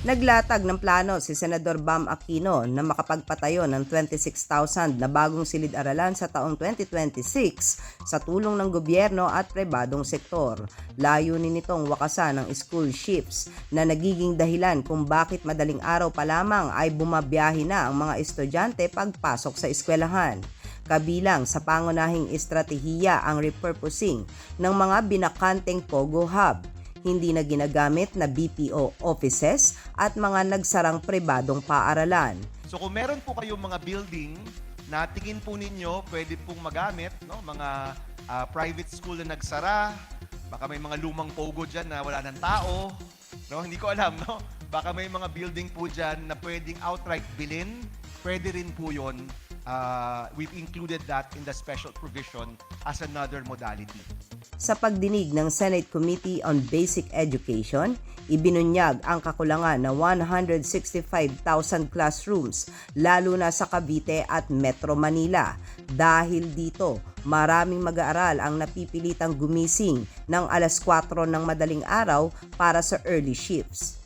Naglatag ng plano si Senador Bam Aquino na makapagpatayo ng 26,000 na bagong silid-aralan sa taong 2026 sa tulong ng gobyerno at pribadong sektor. Layunin nitong wakasan ang school shifts na nagiging dahilan kung bakit madaling araw pa lamang ay bumabiyahe na ang mga estudyante pagpasok sa eskwelahan. Kabilang sa pangunahing estratehiya ang repurposing ng mga binakanteng Pogo Hub, hindi na ginagamit na BPO offices at mga nagsarang pribadong paaralan. So kung meron po kayong mga building na tingin po ninyo pwede pong magamit, no? Mga private school na nagsara, baka may mga lumang pogo dyan na wala ng tao, no? Hindi ko alam, no? Baka may mga building po dyan na pwedeng outright bilhin, pwede rin po yun. We've included that in the special provision as another modality. Sa pagdinig ng Senate Committee on Basic Education, ibinunyag ang kakulangan na 165,000 classrooms lalo na sa Cavite at Metro Manila. Dahil dito, maraming mag-aaral ang napipilitang gumising ng alas 4 ng madaling araw para sa early shifts.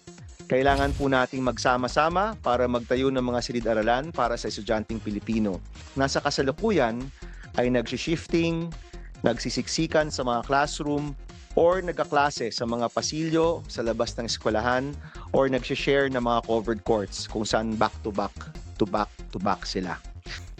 Kailangan po nating magsama-sama para magtayo ng mga silid-aralan para sa estudyanteng Pilipino. Nasa kasalukuyan ay nagsishifting, nagsisiksikan sa mga classroom or nagkaklase sa mga pasilyo sa labas ng eskwelahan or nagsishare ng mga covered courts kung saan back-to-back sila.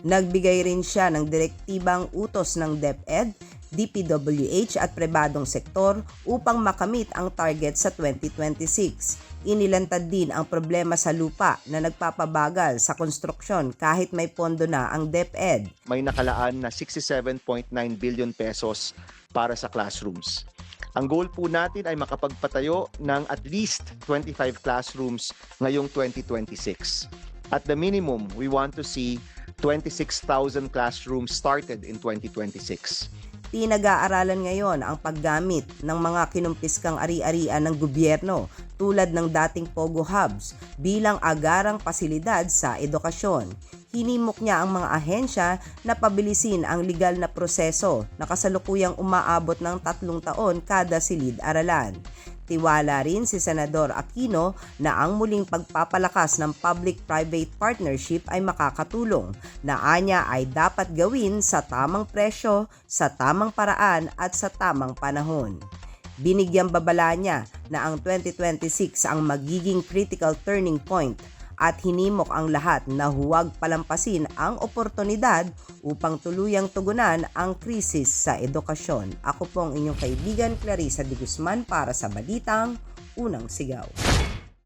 Nagbigay rin siya ng direktibang utos ng DepEd, DPWH at pribadong sektor upang makamit ang target sa 2026. Inilantad din ang problema sa lupa na nagpapabagal sa konstruksyon kahit may pondo na ang DepEd. May nakalaan na 67.9 billion pesos para sa classrooms. Ang goal po natin ay makapagpatayo ng at least 25 classrooms ngayong 2026. At the minimum, we want to see 26,000 classrooms started in 2026. Pinag-aaralan ngayon ang paggamit ng mga kinumpiskang ari-arian ng gobyerno tulad ng dating Pogo Hubs bilang agarang pasilidad sa edukasyon. Hinimok niya ang mga ahensya na pabilisin ang legal na proseso na kasalukuyang umaabot ng 3 taon kada silid-aralan. Tiwala rin si Senador Aquino na ang muling pagpapalakas ng public-private partnership ay makakatulong na anya ay dapat gawin sa tamang presyo, sa tamang paraan at sa tamang panahon. Binigyang babala niya na ang 2026 ang magiging critical turning point at hinimok ang lahat na huwag palampasin ang oportunidad upang tuluyang tugunan ang krisis sa edukasyon. Ako po ang inyong kaibigan Clarissa de Guzman para sa Balitang Unang Sigaw.